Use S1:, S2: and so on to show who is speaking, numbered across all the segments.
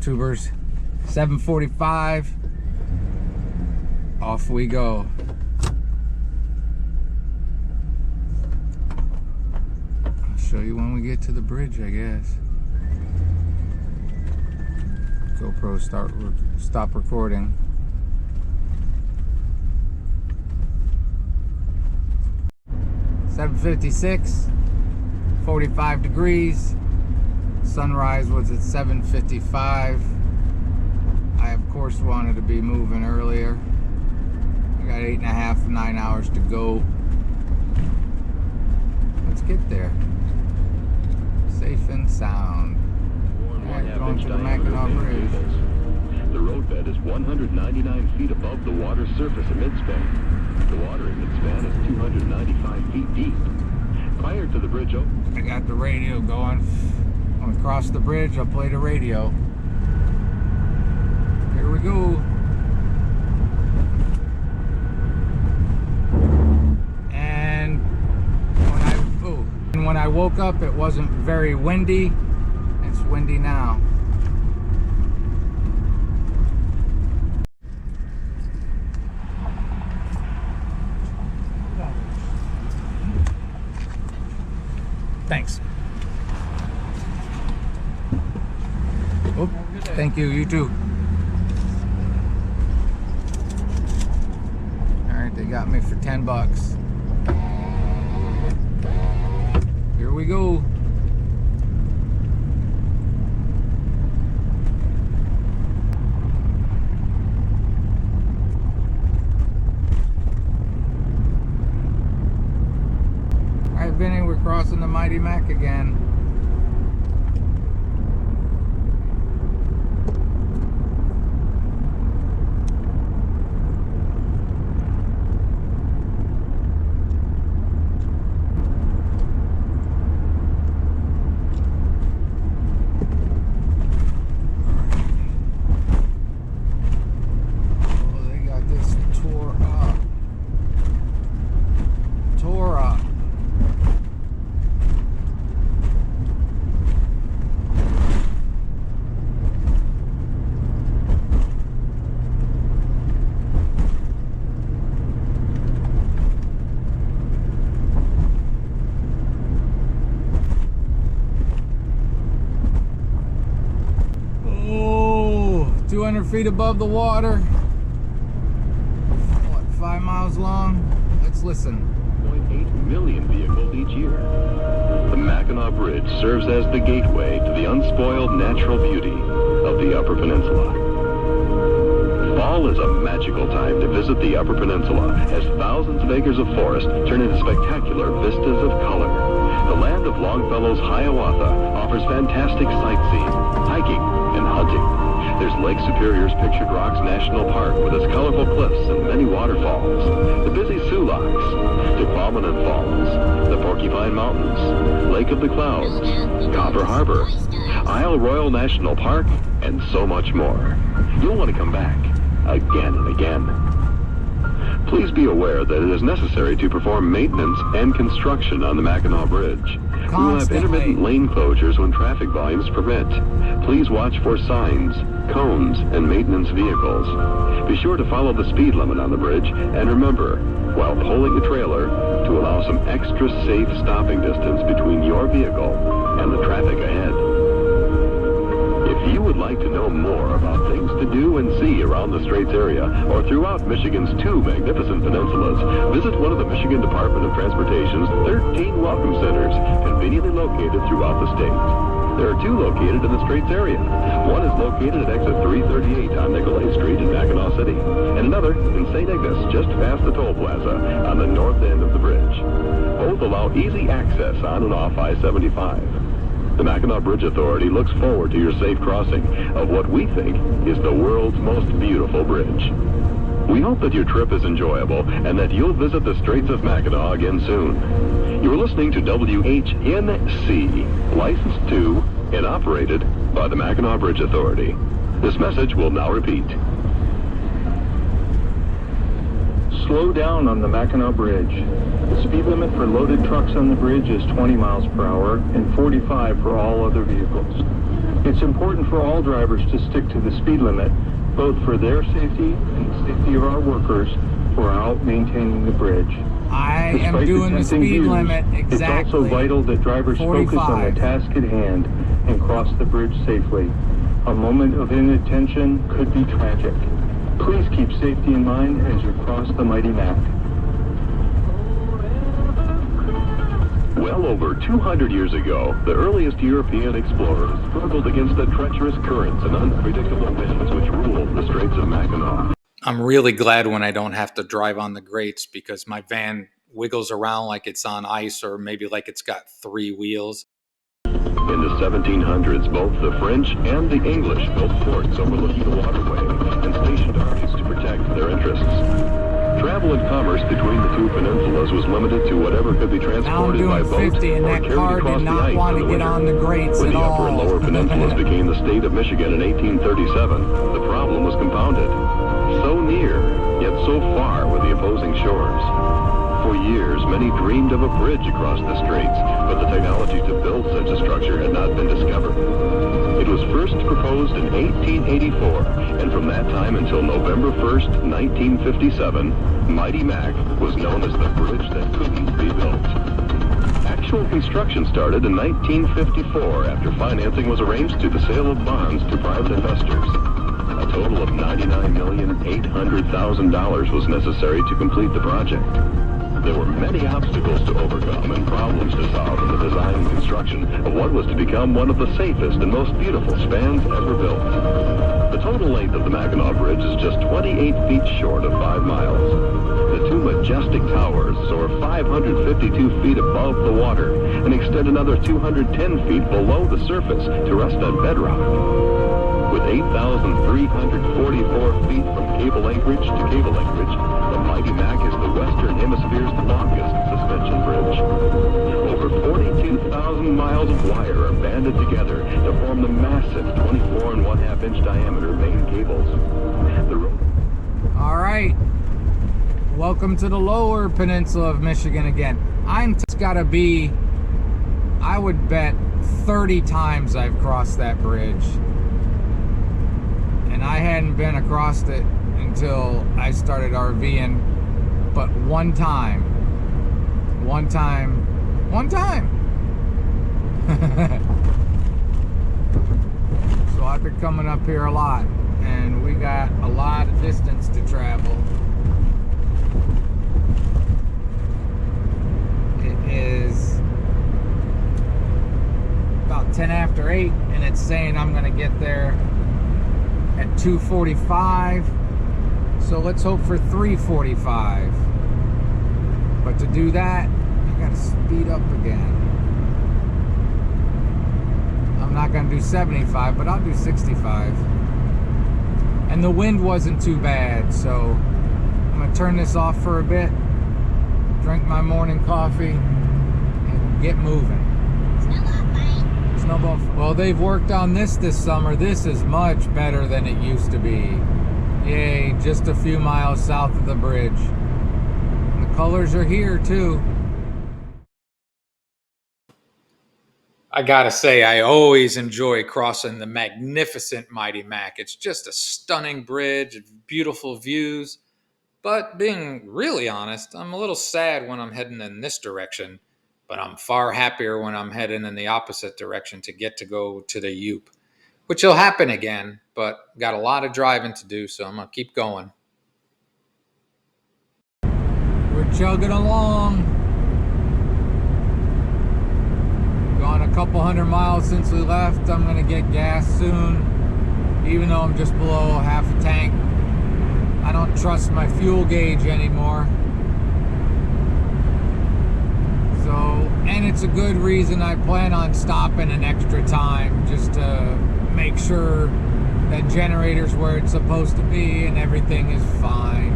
S1: YouTubers. 7:45. Off we go. I'll show you when we get to the bridge, I guess. GoPro stop recording. (7:56), 45 degrees. Sunrise was at 7:55. I of course wanted to be moving earlier. I got 8.5, 9 hours to go. Let's get there. Safe and sound. Alright, going to the Mackinac Bridge.
S2: The roadbed is 199 feet above the water's surface in midspan. The water in midspan is 295 feet deep. Prior to the bridge opening,
S1: I got the radio going. When we cross the bridge, I'll play the radio. Here we go. And when I woke up, it wasn't very windy. It's windy now. Thanks. Oh, thank you. You too. All right, they got me for 10 bucks. Here we go. All right, Vinny, we're crossing the Mighty Mac again. Oh, 200 feet above the water. What, 5 miles long? Let's listen.
S2: 0.8 million vehicles each year. The Mackinac Bridge serves as the gateway to the unspoiled natural beauty of the Upper Peninsula. Fall is a magical time to visit the Upper Peninsula as thousands of acres of forest turn into spectacular vistas of color. The land of Longfellow's Hiawatha offers fantastic sightseeing, hiking, and hunting. There's Lake Superior's Pictured Rocks National Park with its colorful cliffs and many waterfalls. The busy Zilwaukee, Dequalmanon Falls, the Porcupine Mountains, Lake of the Clouds, Copper Harbor, Isle Royal National Park, and so much more. You'll want to come back again and again. Please be aware that it is necessary to perform maintenance and construction on the Mackinac Bridge. We will have intermittent lane closures when traffic volumes permit. Please watch for signs, cones, and maintenance vehicles. Be sure to follow the speed limit on the bridge, and remember, while pulling the trailer, to allow some extra safe stopping distance between your vehicle and the traffic ahead. If you would like to know more about things to do and see around the Straits area or throughout Michigan's 2 magnificent peninsulas, visit one of the Michigan Department of Transportation's 13 welcome centers conveniently located throughout the state. There are 2 located in the Straits area. One is located at exit 338 on Nicolay Street in Mackinac City, and another in St. Ignace just past the toll plaza on the north end of the bridge. Both allow easy access on and off I-75. The Mackinac Bridge Authority looks forward to your safe crossing of what we think is the world's most beautiful bridge. We hope that your trip is enjoyable and that you'll visit the Straits of Mackinac again soon. You're listening to WHNC, licensed to and operated by the Mackinac Bridge Authority. This message will now repeat.
S3: Slow down on the Mackinac Bridge. The speed limit for loaded trucks on the bridge is 20 miles per hour and 45 for all other vehicles. It's important for all drivers to stick to the speed limit, both for their safety and the safety of our workers who are out maintaining the bridge.
S1: I am
S3: Despite
S1: doing the
S3: tempting
S1: speed
S3: views,
S1: limit exactly.
S3: It's also vital that drivers focus on
S1: 45.
S3: the task at hand and cross the bridge safely. A moment of inattention could be tragic. Please keep safety in mind as you cross the mighty Mac.
S2: Well over 200 years ago, the earliest European explorers struggled against the treacherous currents and unpredictable winds which ruled the Straits of Mackinac.
S4: I'm really glad when I don't have to drive on the grates because my van wiggles around like it's on ice or maybe like it's got 3 wheels.
S2: In the 1700s, both the French and the English built forts overlooking the waterway and stationed armies to protect their interests. Travel and commerce between the two peninsulas was limited to whatever could be
S1: Now I'm
S2: transported by
S1: doing
S2: boat
S1: 50 and
S2: or
S1: that
S2: carried
S1: car
S2: across
S1: did
S2: the
S1: not
S2: ice
S1: want
S2: in
S1: to
S2: the
S1: get
S2: winter.
S1: on the grates
S2: When
S1: at
S2: the upper and
S1: all.
S2: lower peninsulas became the state of Michigan in 1837, the problem was compounded. So near, yet so far were the opposing shores. For years, many dreamed of a bridge across the straits, but the technology to build such a structure had not been discovered. It was first proposed in 1884, and from that time until November 1st, 1957, Mighty Mac was known as the bridge that couldn't be built. Actual construction started in 1954 after financing was arranged through the sale of bonds to private investors. A total of $99,800,000 was necessary to complete the project. There were many obstacles to overcome and problems to solve in the design and construction of what was to become one of the safest and most beautiful spans ever built. The total length of the Mackinac Bridge is just 28 feet short of 5 miles. The two majestic towers soar 552 feet above the water and extend another 210 feet below the surface to rest on bedrock. With 8,344 feet from cable anchorage to cable anchorage, the Mighty Mac is the Western Hemisphere's longest suspension bridge. Over 42,000 miles of wire are banded together to form the massive 24.5-inch diameter main cables.
S1: All right. Welcome to the lower peninsula of Michigan again. It's gotta be, I would bet 30 times I've crossed that bridge. And I hadn't been across it until I started RVing, but one time. So I've been coming up here a lot, and we got a lot of distance to travel. It is about 10 after 8, and it's saying I'm gonna get there at 2:45, so let's hope for 3:45. But to do that, I gotta speed up again. I'm not gonna do 75, but I'll do 65. And the wind wasn't too bad, so I'm gonna turn this off for a bit, drink my morning coffee, and get moving. Snowball. Well, they've worked on this summer. This is much better than it used to be. Yay, just a few miles south of the bridge. And the colors are here too.
S4: I gotta say, I always enjoy crossing the magnificent Mighty Mac. It's just a stunning bridge, beautiful views. But being really honest, I'm a little sad when I'm heading in this direction. But I'm far happier when I'm heading in the opposite direction to get to go to the Yoop, which will happen again, but got a lot of driving to do, so I'm going to keep going.
S1: We're chugging along. Gone a couple 100 miles since we left. I'm going to get gas soon, even though I'm just below half a tank. I don't trust my fuel gauge anymore. So, and it's a good reason I plan on stopping an extra time just to make sure that generator's where it's supposed to be and everything is fine.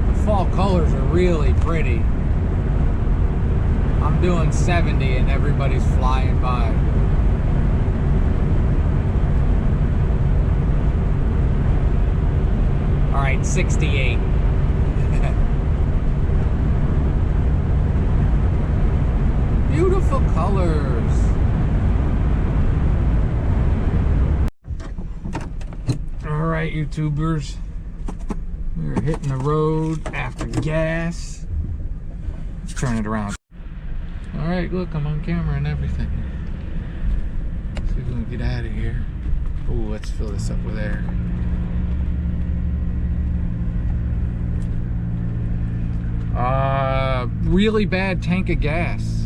S1: The fall colors are really pretty. I'm doing 70 and everybody's flying by. All right, 68. Beautiful colors. All right, YouTubers. We're hitting the road after gas. Let's turn it around. All right, look, I'm on camera and everything. Let's see if we can get out of here. Oh, let's fill this up with air. Really bad tank of gas.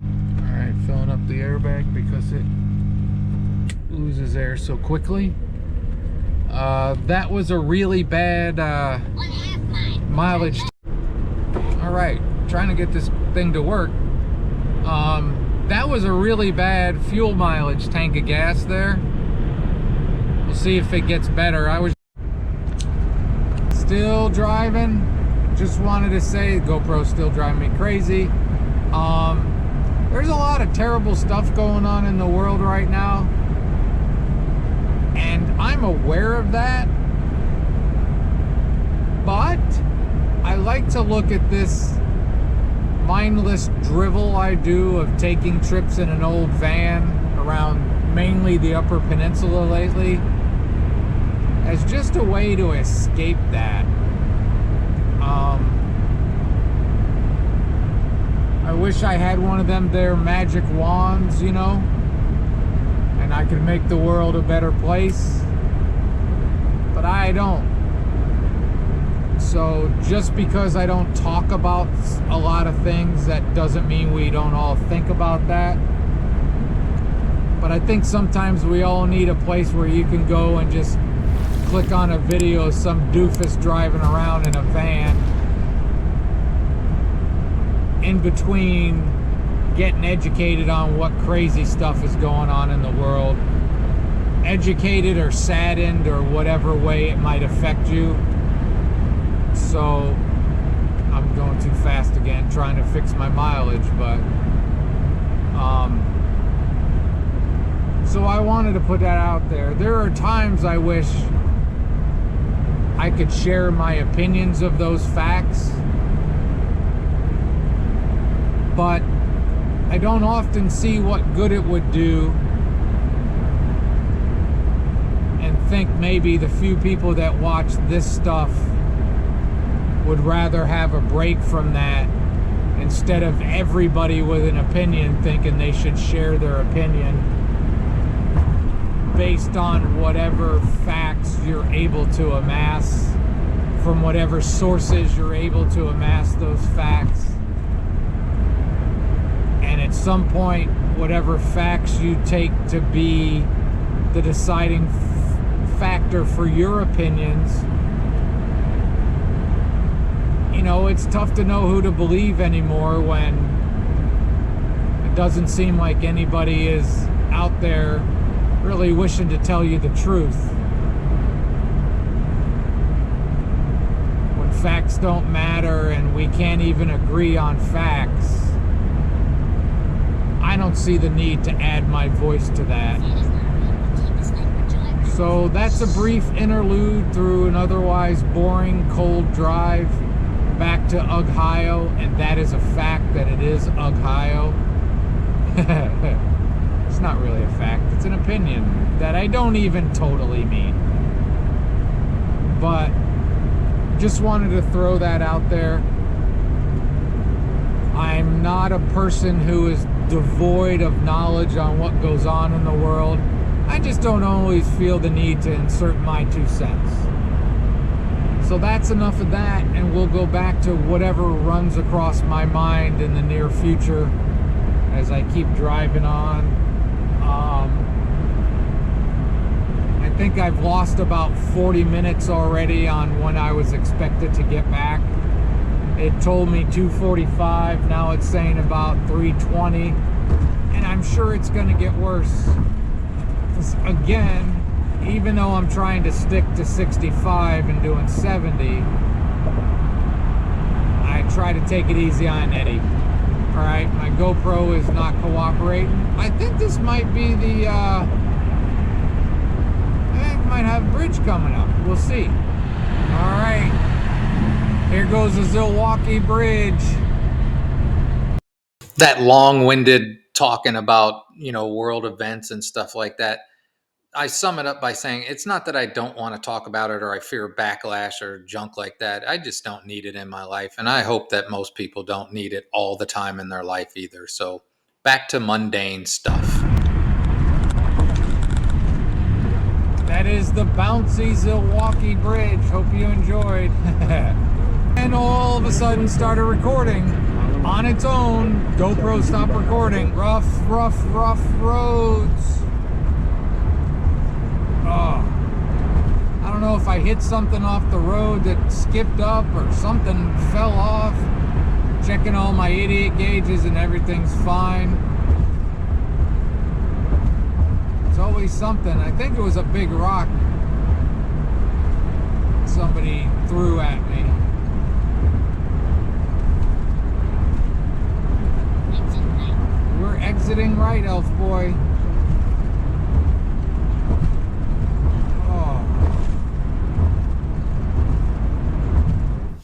S1: All right, filling up the airbag because it loses air so quickly. That was a really bad mileage. All right, trying to get this thing to work. That was a really bad fuel mileage tank of gas there. We'll see if it gets better. I was still driving. Just wanted to say GoPro's still driving me crazy. There's a lot of terrible stuff going on in the world right now, and I'm aware of that, but I like to look at this mindless drivel I do of taking trips in an old van around mainly the Upper Peninsula lately as just a way to escape that. I wish I had one of them there magic wands, you know, and I could make the world a better place, but I don't. So just because I don't talk about a lot of things, that doesn't mean we don't all think about that. But I think sometimes we all need a place where you can go and just click on a video of some doofus driving around in a van in between getting educated on what crazy stuff is going on in the world, educated or saddened or whatever way it might affect you. So I'm going too fast again, trying to fix my mileage, but so I wanted to put that out there. There are times I wish I could share my opinions of those facts, but I don't often see what good it would do, and think maybe the few people that watch this stuff would rather have a break from that instead of everybody with an opinion thinking they should share their opinion based on whatever facts you're able to amass from whatever sources you're able to amass those facts. And at some point, whatever facts you take to be the deciding factor for your opinions, you know, it's tough to know who to believe anymore when it doesn't seem like anybody is out there really wishing to tell you the truth. When facts don't matter and we can't even agree on facts, I don't see the need to add my voice to that. So that's a brief interlude through an otherwise boring, cold drive back to Ohio, and that is a fact that it is Ohio. It's not really a fact, it's an opinion that I don't even totally mean. But just wanted to throw that out there. I'm not a person who is devoid of knowledge on what goes on in the world. I just don't always feel the need to insert my 2 cents. So that's enough of that, and we'll go back to whatever runs across my mind in the near future as I keep driving on. I think I've lost about 40 minutes already on when I was expected to get back. It told me 2:45, now it's saying about 3:20, and I'm sure it's going to get worse. Again, even though I'm trying to stick to 65 and doing 70, I try to take it easy on Eddie. Alright, my GoPro is not cooperating. I think this might be the, I think it might have a bridge coming up. We'll see. Alright, here goes the Zilwaukee Bridge.
S4: That long-winded talking about, you know, world events and stuff like that. I sum it up by saying it's not that I don't want to talk about it or I fear backlash or junk like that. I just don't need it in my life. And I hope that most people don't need it all the time in their life either. So back to mundane stuff.
S1: That is the bouncy Zilwaukee Bridge. Hope you enjoyed. And all of a sudden started recording on its own. GoPro stopped recording. Rough roads. Oh. I don't know if I hit something off the road that skipped up or something fell off. Checking all my idiot gauges and everything's fine. It's always something. I think it was a big rock somebody threw at me. We're exiting right, Elf Boy. Oh.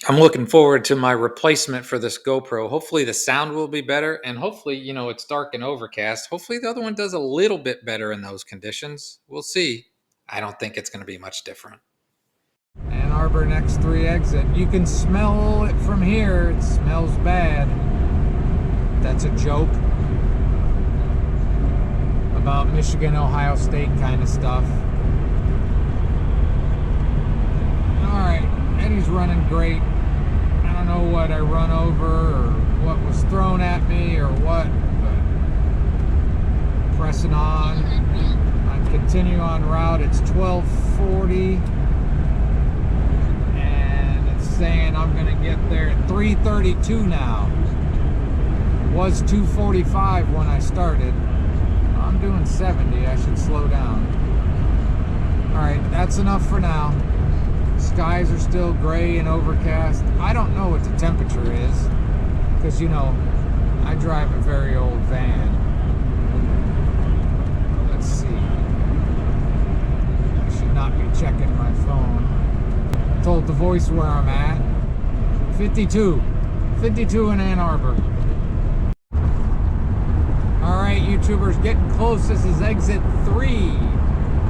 S4: I'm looking forward to my replacement for this GoPro. Hopefully the sound will be better, and hopefully, you know, it's dark and overcast. Hopefully the other one does a little bit better in those conditions. We'll see. I don't think it's going to be much different.
S1: Ann Arbor next 3 exit. You can smell it from here. It smells bad. That's a joke about Michigan, Ohio State kind of stuff. Alright, Eddie's running great. I don't know what I run over or what was thrown at me or what, but pressing on. I continue on route. It's 12:40 and it's saying I'm gonna get there at 3:32 now. It was 2:45 when I started. I'm doing 70. I should slow down. Alright, that's enough for now. Skies are still gray and overcast. I don't know what the temperature is because, you know, I drive a very old van. Let's see. I should not be checking my phone. I told the voice where I'm at. 52. 52 in Ann Arbor. Alright, YouTubers, getting close. This is exit 3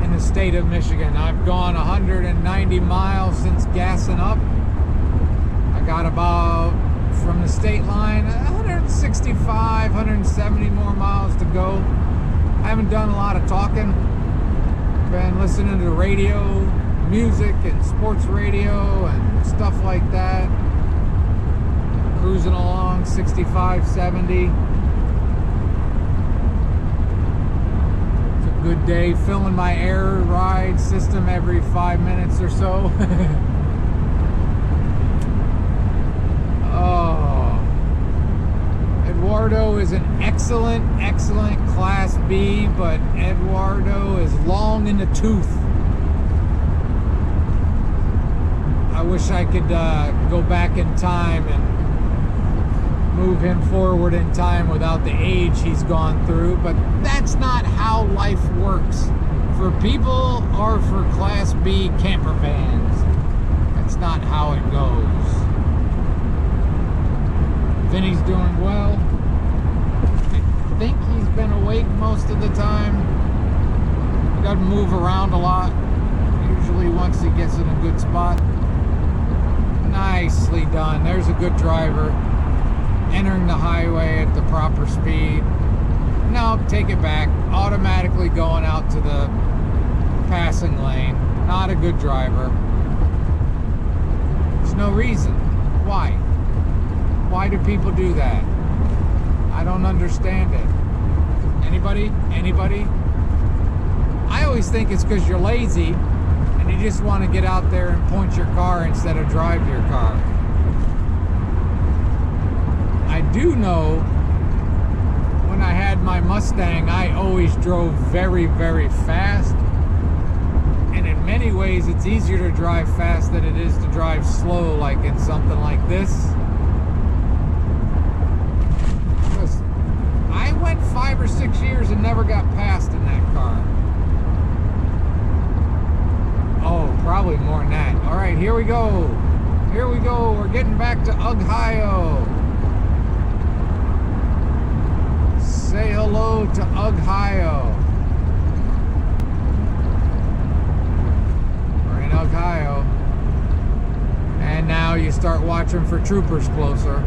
S1: in the state of Michigan. I've gone 190 miles since gassing up. I got about, from the state line, 165, 170 more miles to go. I haven't done a lot of talking. Been listening to radio, music and sports radio and stuff like that. Cruising along, 65, 70. Good day, filling my air ride system every 5 minutes or so. Oh, Eduardo is an excellent Class B, but Eduardo is long in the tooth. I wish I could go back in time and move him forward in time without the age he's gone through, but that's not how life works for people or for Class B camper vans. That's not how it goes. Vinny's doing well. I think he's been awake most of the time. He doesn't move around a lot, usually once he gets in a good spot. Nicely done. There's a good driver. Entering the highway at the proper speed. No, take it back. Automatically going out to the passing lane. Not a good driver. There's no reason. Why? Why do people do that? I don't understand it. Anybody? Anybody? I always think it's because you're lazy and you just want to get out there and point your car instead of drive your car. I do know when I had my Mustang, I always drove very fast. And in many ways, it's easier to drive fast than it is to drive slow, like in something like this. Because I went 5 or 6 years and never got passed in that car. Oh, probably more than that. All right, here we go. Here we go. We're getting back to Ohio. Say hello to Ohio. watching for troopers closer.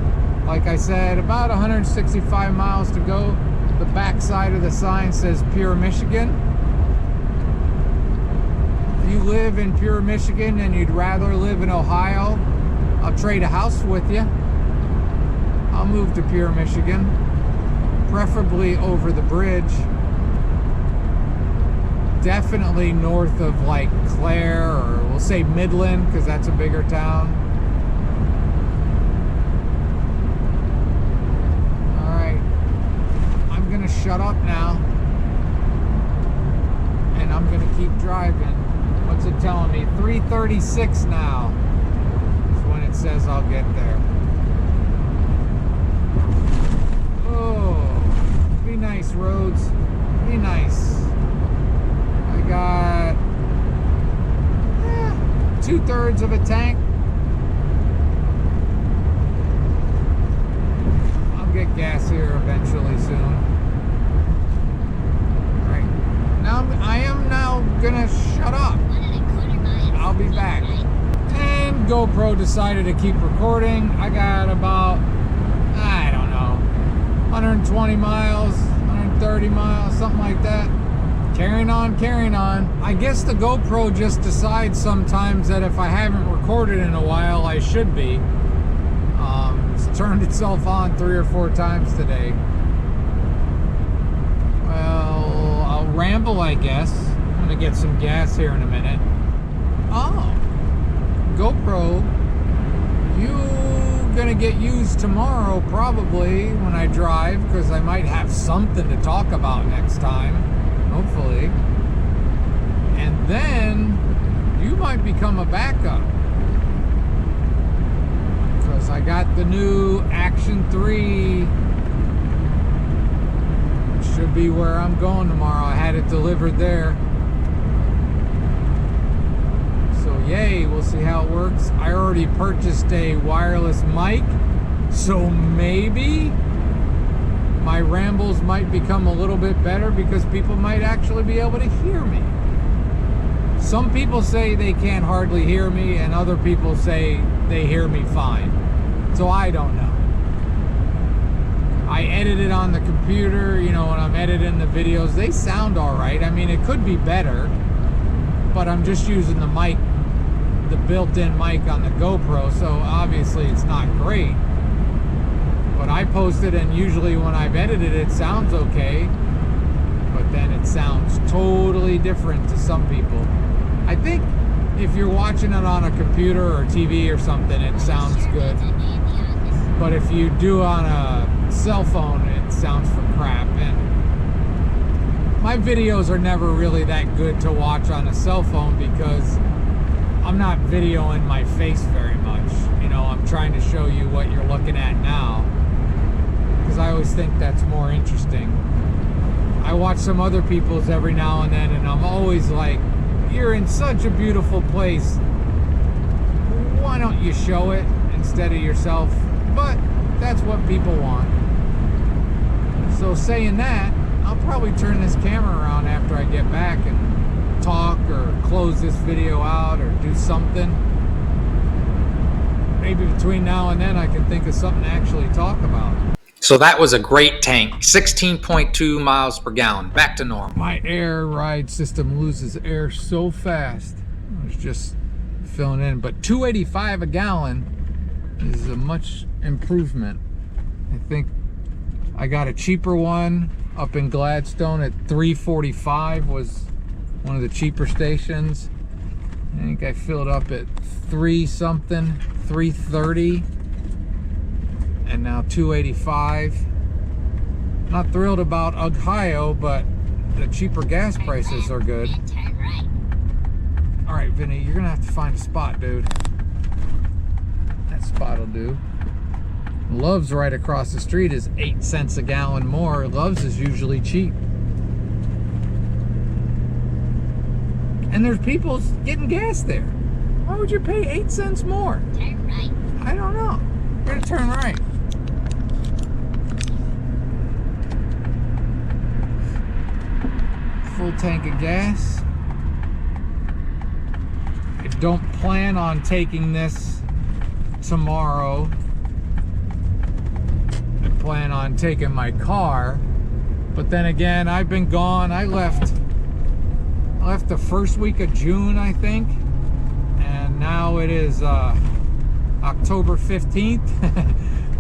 S1: Like I said, about 165 miles to go. The back side of the sign says Pure, Michigan. If you live in Pure, Michigan and you'd rather live in Ohio, I'll trade a house with you. I'll move to Pure, Michigan, preferably over the bridge. Definitely north of like Clare, or we'll say Midland, because that's a bigger town. Alright, I'm gonna shut up now and I'm gonna keep driving. What's it telling me? 3:36 now is when it says I'll get there. Oh, be nice, roads, be nice. I got 2/3 of a tank. I'll get gas here eventually soon. Alright, now I am now gonna shut up. I'll be back. And GoPro decided to keep recording. I got about, I don't know, 120 miles, 130 miles, something like that. Carrying on, carrying on. I guess the GoPro just decides sometimes that if I haven't recorded in a while, I should be. It's turned itself on 3 or 4 times today. Well, I'll ramble, I guess. I'm gonna get some gas here in a minute. Oh, GoPro, you gonna get used tomorrow probably when I drive, because I might have something to talk about next time. Hopefully. And then you might become a backup, because I got the new Action 3. Should be where I'm going tomorrow. I had it delivered there. So yay, we'll see how it works. I already purchased a wireless mic, so maybe my rambles might become a little bit better because people might actually be able to hear me. Some people say they can't hardly hear me, and other people say they hear me fine. So I don't know. I edit it on the computer, you know, when I'm editing the videos, they sound all right. I mean, it could be better, but I'm just using the mic, the built-in mic on the GoPro, so obviously it's not great. But I post it, and usually when I've edited it, it sounds okay, but then it sounds totally different to some people. I think if you're watching it on a computer or TV or something, it sounds good. But if you do on a cell phone, it sounds for crap. And my videos are never really that good to watch on a cell phone because I'm not videoing my face very much. You know, I'm trying to show you what you're looking at now, because I always think that's more interesting. I watch some other people's every now and then, and I'm always like, you're in such a beautiful place. Why don't you show it instead of yourself? But that's what people want. So saying that, I'll probably turn this camera around after I get back and talk or close this video out or do something. Maybe between now and then I can think of something to actually talk about.
S4: So that was a great tank, 16.2 miles per gallon, back to normal.
S1: My air ride system loses air so fast. I was just filling in, but 285 a gallon is a much improvement. I think I got a cheaper one up in Gladstone at 345, was one of the cheaper stations. I think I filled up at 330, and now 285. Not thrilled about Ohio, but the cheaper gas prices are good. All right, Vinny, you're gonna have to find a spot, dude. That spot will do. Love's right across the street is 8 cents a gallon more. Love's is usually cheap. And there's people getting gas there. Why would you pay 8 cents more?
S5: Turn right.
S1: I don't know. We're gonna turn right. Full tank of gas. I don't plan on taking this tomorrow. I plan on taking my car, but then again, I've been gone. I left the first week of June, I think, and now it is October 15th.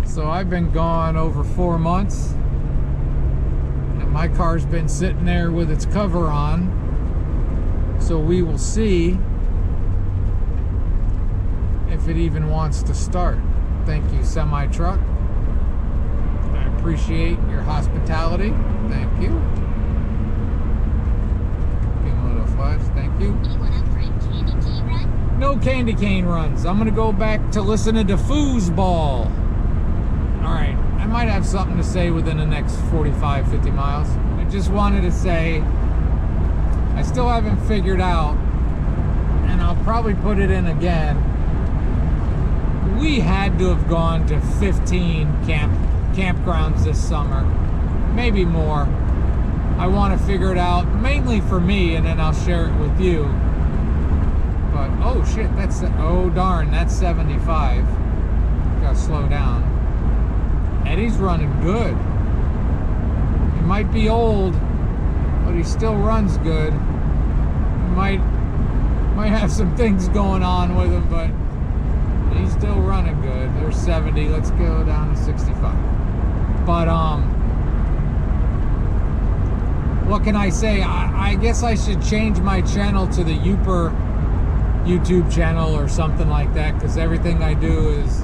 S1: So I've been gone over 4 months, and my car's been sitting there with its cover on. So we will see if it even wants to start. Thank you, semi-truck. I appreciate your hospitality. Thank you. Give him a little flash. Thank you. No candy cane runs. I'm gonna go back to listening to foosball. Alright, I might have something to say within the next 45, 50 miles. I just wanted to say, I still haven't figured out, and I'll probably put it in again, we had to have gone to 15 campgrounds this summer, maybe more. I want to figure it out, mainly for me, and then I'll share it with you. But, oh shit, oh darn, that's 75. Gotta slow down. Eddie's running good. He might be old, but he still runs good. He might have some things going on with him, but he's still running good. There's 70. Let's go down to 65. But what can I say? I guess I should change my channel to the Youper YouTube channel or something like that, because everything I do is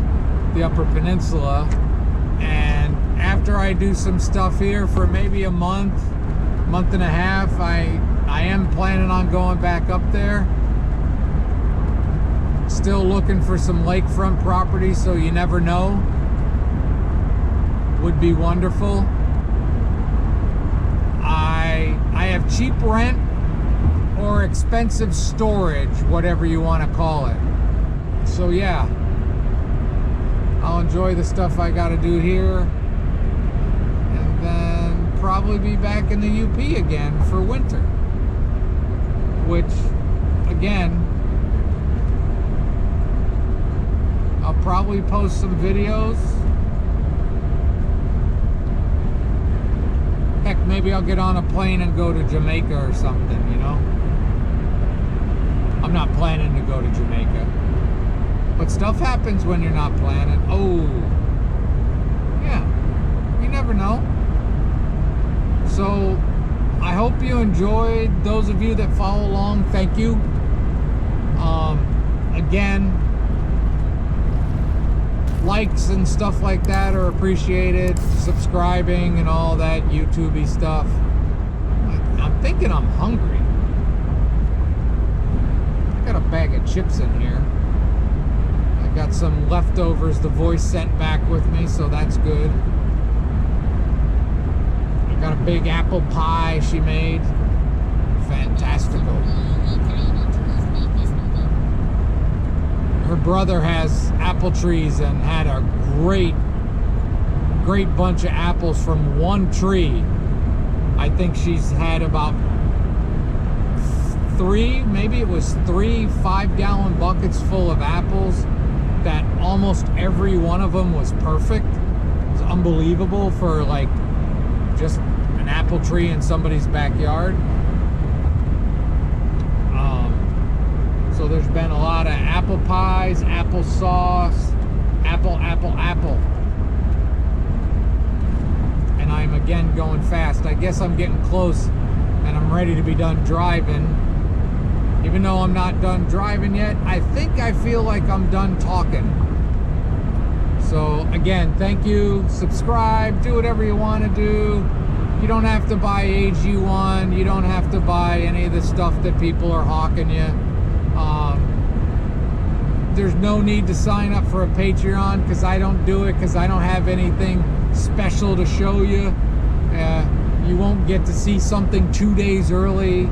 S1: the Upper Peninsula. And after I do some stuff here for maybe a month and a half, I am planning on going back up there. Still looking for some lakefront property, so you never know. Would be wonderful. I have cheap rent or expensive storage, whatever you want to call it. So yeah, I'll enjoy the stuff I got to do here, and then probably be back in the UP again for winter, which again, I'll probably post some videos. Heck, maybe I'll get on a plane and go to Jamaica or something, you know? I'm not planning to go to Jamaica. But stuff happens when you're not planning. Oh, yeah, you never know. So, I hope you enjoyed. Those of you that follow along, thank you. Again, likes and stuff like that are appreciated. Subscribing and all that YouTube-y stuff. I'm thinking I'm hungry. I got a bag of chips in here. I got some leftovers the voice sent back with me, so that's good. I got a big apple pie she made. Fantastical. Her brother has apple trees and had a great bunch of apples from one tree. I think she's had about maybe it was 3 5-gallon buckets full of apples, that almost every one of them was perfect. It's unbelievable for like just an apple tree in somebody's backyard. So there's been a lot of apple pies, apple sauce, apple. And I'm again going fast. I guess I'm getting close and I'm ready to be done driving. Even though I'm not done driving yet, I think I feel like I'm done talking. So again, thank you. Subscribe, do whatever you want to do. You don't have to buy AG1. You don't have to buy any of the stuff that people are hawking you. There's no need to sign up for a Patreon, because I don't do it, because I don't have anything special to show you. You won't get to see something 2 days early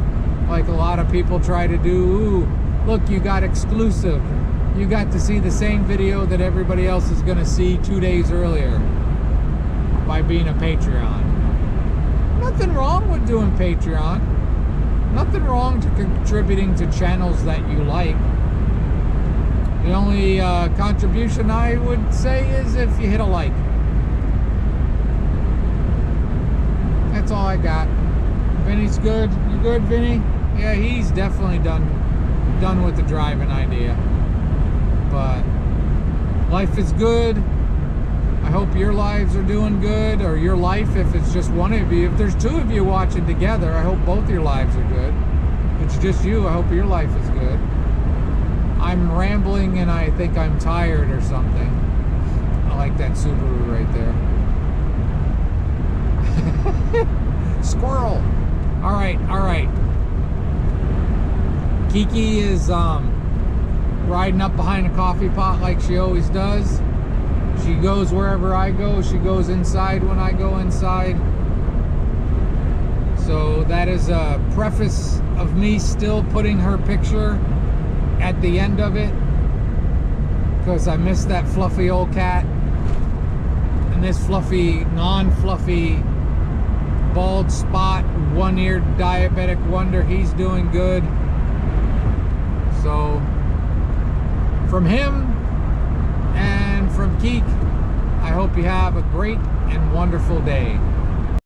S1: like a lot of people try to do. Ooh, look, you got exclusive. You got to see the same video that everybody else is going to see 2 days earlier by being a Patreon. Nothing wrong with doing Patreon. Nothing wrong to contributing to channels that you like. The only contribution I would say is if you hit a like. That's all I got. Vinny's good. You good, Vinny? Yeah, he's definitely done with the driving idea. But life is good. I hope your lives are doing good, or your life, if it's just one of you. If there's two of you watching together, I hope both your lives are good. If it's just you, I hope your life is good. I'm rambling and I think I'm tired or something. I like that Subaru right there. Squirrel. All right. Kiki is riding up behind a coffee pot like she always does. She goes wherever I go. She goes inside when I go inside. So that is a preface of me still putting her picture at the end of it, because I miss that fluffy old cat. And this fluffy, non-fluffy, bald spot, one-eared diabetic wonder, he's doing good. So from him and from Keek, I hope you have a great and wonderful day.